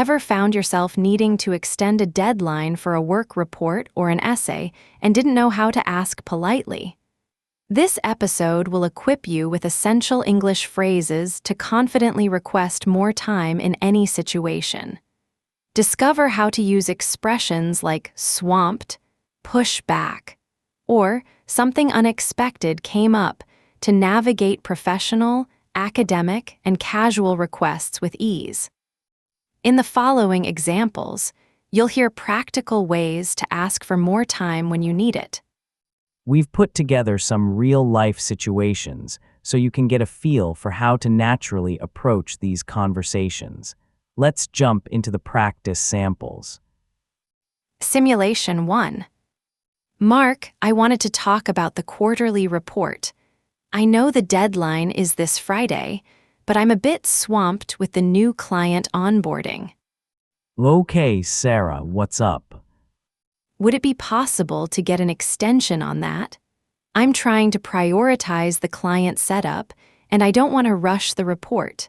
Ever found yourself needing to extend a deadline for a work report or an essay and didn't know how to ask politely? This episode will equip you with essential English phrases to confidently request more time in any situation. Discover how to use expressions like swamped, push back, or something unexpected came up to navigate professional, academic, and casual requests with ease. In the following examples, you'll hear practical ways to ask for more time when you need it. We've put together some real-life situations so you can get a feel for how to naturally approach these conversations. Let's jump into the practice samples. Simulation 1. Mark, I wanted to talk about the quarterly report. I know the deadline is this Friday, but I'm a bit swamped with the new client onboarding. Okay, Sarah, what's up? Would it be possible to get an extension on that? I'm trying to prioritize the client setup, and I don't want to rush the report.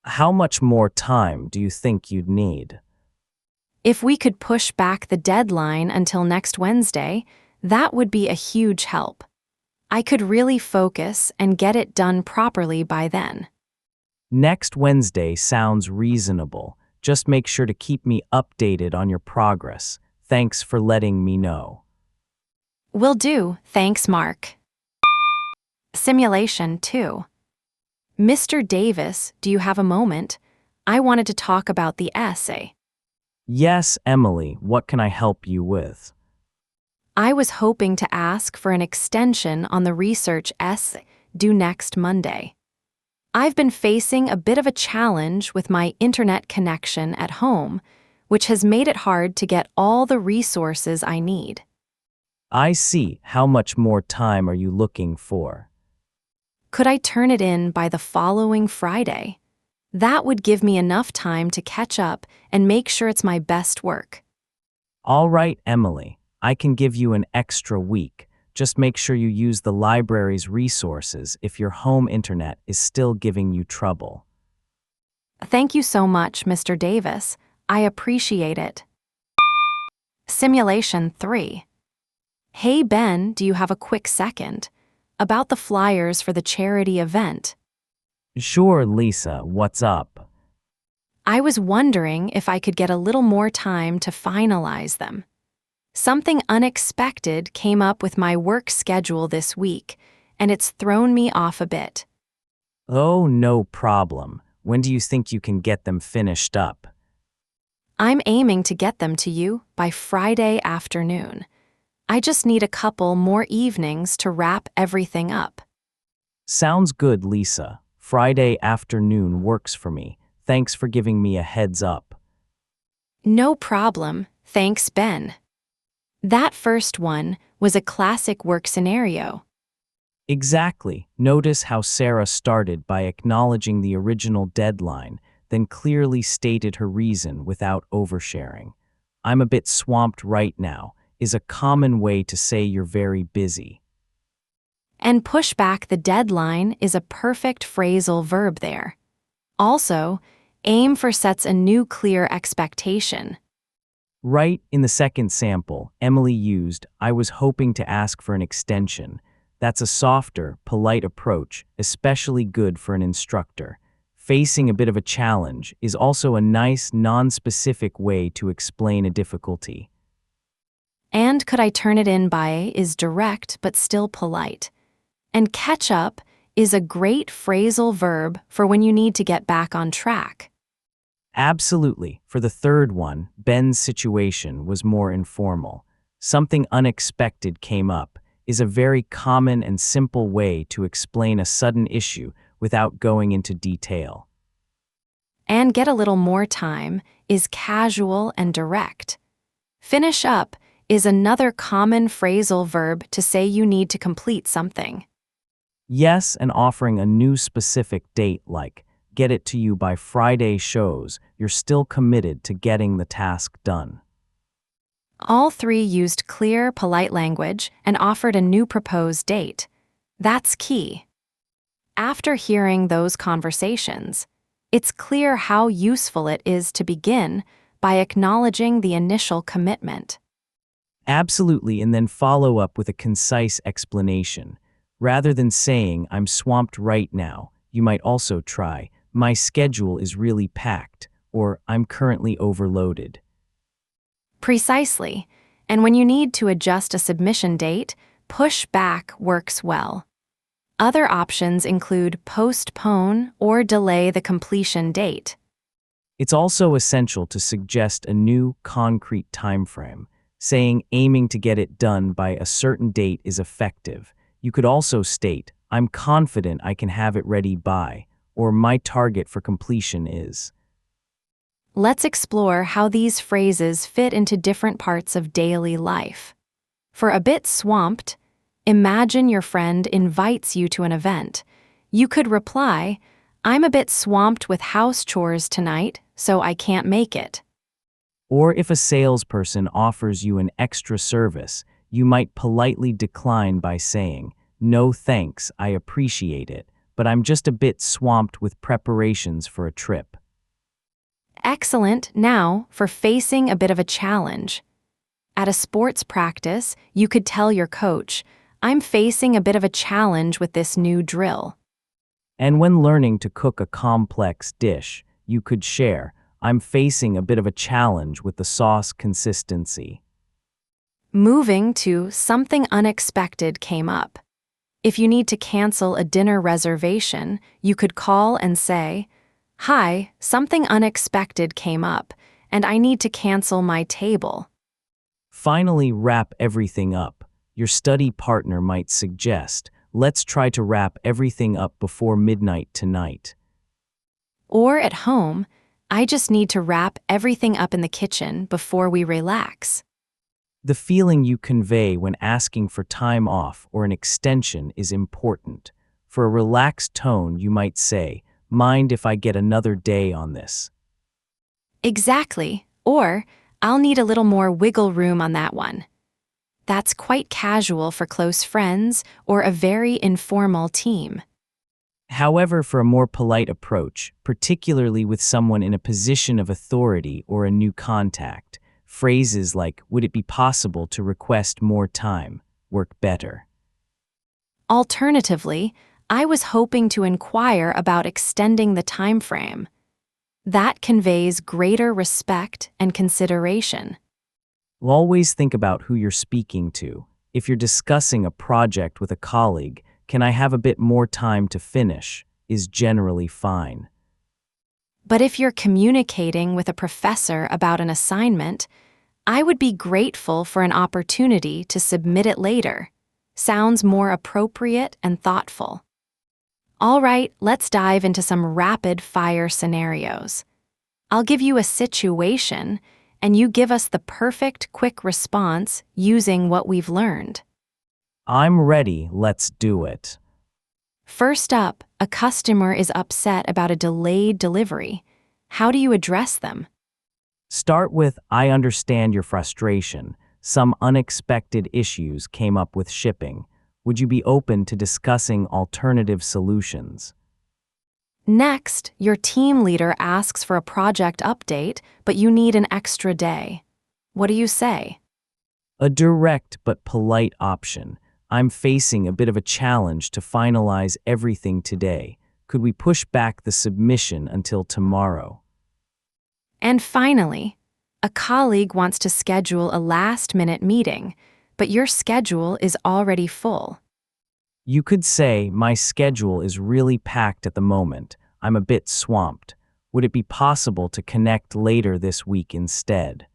How much more time do you think you'd need? If we could push back the deadline until next Wednesday, that would be a huge help. I could really focus and get it done properly by then. Next Wednesday sounds reasonable. Just make sure to keep me updated on your progress. Thanks for letting me know. Will do, thanks, Mark. Simulation 2. Mr. Davis, do you have a moment? I wanted to talk about the essay. Yes, Emily, what can I help you with? I was hoping to ask for an extension on the research essay due next Monday. I've been facing a bit of a challenge with my internet connection at home, which has made it hard to get all the resources I need. I see. How much more time are you looking for? Could I turn it in by the following Friday? That would give me enough time to catch up and make sure it's my best work. All right, Emily, I can give you an extra week. Just make sure you use the library's resources if your home internet is still giving you trouble. Thank you so much, Mr. Davis. I appreciate it. Simulation 3. Hey Ben, do you have a quick second? About the flyers for the charity event. Sure, Lisa, what's up? I was wondering if I could get a little more time to finalize them. Something unexpected came up with my work schedule this week, and it's thrown me off a bit. Oh, no problem. When do you think you can get them finished up? I'm aiming to get them to you by Friday afternoon. I just need a couple more evenings to wrap everything up. Sounds good, Lisa. Friday afternoon works for me. Thanks for giving me a heads up. No problem, thanks, Ben. That first one was a classic work scenario. Exactly. Notice how Sarah started by acknowledging the original deadline, then clearly stated her reason without oversharing. I'm a bit swamped right now is a common way to say you're very busy. And push back the deadline is a perfect phrasal verb there. Also, aim for sets a new clear expectation. Right in the second sample, Emily used, I was hoping to ask for an extension. That's a softer, polite approach, especially good for an instructor. Facing a bit of a challenge is also a nice, non-specific way to explain a difficulty. And could I turn it in by is direct but still polite. And catch up is a great phrasal verb for when you need to get back on track. Absolutely. For the third one, Ben's situation was more informal. Something unexpected came up is a very common and simple way to explain a sudden issue without going into detail. And get a little more time is casual and direct. Finish up is another common phrasal verb to say you need to complete something. Yes, and offering a new specific date like, get it to you by Friday shows you're still committed to getting the task done. All three used clear, polite language and offered a new proposed date. That's key. After hearing those conversations, It's clear how useful it is to begin by acknowledging the initial commitment. Absolutely, and then follow up with a concise explanation. Rather than saying, I'm swamped right now, you might also try, my schedule is really packed, or I'm currently overloaded. Precisely. And when you need to adjust a submission date, push back works well. Other options include postpone or delay the completion date. It's also essential to suggest a new, concrete timeframe. Saying aiming to get it done by a certain date is effective. You could also state, I'm confident I can have it ready by, or my target for completion is. Let's explore how these phrases fit into different parts of daily life. For a bit swamped, imagine your friend invites you to an event. You could reply, I'm a bit swamped with house chores tonight, so I can't make it. Or if a salesperson offers you an extra service, you might politely decline by saying, no thanks, I appreciate it, but I'm just a bit swamped with preparations for a trip. Excellent now for facing a bit of a challenge. At a sports practice, you could tell your coach, I'm facing a bit of a challenge with this new drill. And when learning to cook a complex dish, you could share, I'm facing a bit of a challenge with the sauce consistency. Moving to something unexpected came up. If you need to cancel a dinner reservation, you could call and say, Hi, something unexpected came up, and I need to cancel my table. Finally, wrap everything up. Your study partner might suggest, let's try to wrap everything up before midnight tonight. Or at home, I just need to wrap everything up in the kitchen before we relax. The feeling you convey when asking for time off or an extension is important. For a relaxed tone, you might say, mind if I get another day on this? Exactly. Or, I'll need a little more wiggle room on that one. That's quite casual for close friends or a very informal team. However, for a more polite approach, particularly with someone in a position of authority or a new contact, phrases like, would it be possible to request more time, work better. Alternatively, I was hoping to inquire about extending the time frame. That conveys greater respect and consideration. Always think about who you're speaking to. If you're discussing a project with a colleague, can I have a bit more time to finish, is generally fine. But if you're communicating with a professor about an assignment, I would be grateful for an opportunity to submit it later. Sounds more appropriate and thoughtful. All right, let's dive into some rapid-fire scenarios. I'll give you a situation, and you give us the perfect quick response using what we've learned. I'm ready, let's do it. First up, a customer is upset about a delayed delivery. How do you address them? Start with, I understand your frustration. Some unexpected issues came up with shipping. Would you be open to discussing alternative solutions? Next, your team leader asks for a project update, but you need an extra day. What do you say? A direct but polite option. I'm facing a bit of a challenge to finalize everything today. Could we push back the submission until tomorrow? And finally, a colleague wants to schedule a last-minute meeting, but your schedule is already full. You could say, my schedule is really packed at the moment. I'm a bit swamped. Would it be possible to connect later this week instead?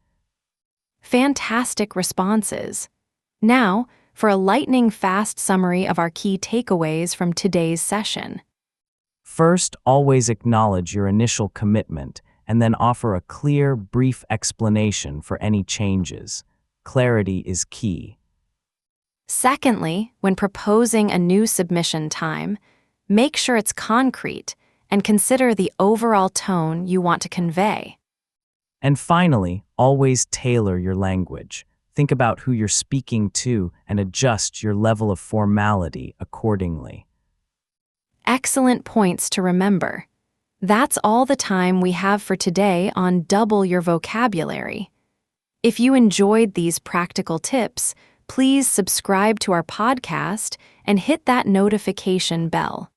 Fantastic responses. Now, for a lightning-fast summary of our key takeaways from today's session. First, always acknowledge your initial commitment and then offer a clear, brief explanation for any changes. Clarity is key. Secondly, when proposing a new submission time, make sure it's concrete and consider the overall tone you want to convey. And finally, always tailor your language. Think about who you're speaking to and adjust your level of formality accordingly. Excellent points to remember. That's all the time we have for today on Double Your Vocabulary. If you enjoyed these practical tips, please subscribe to our podcast and hit that notification bell.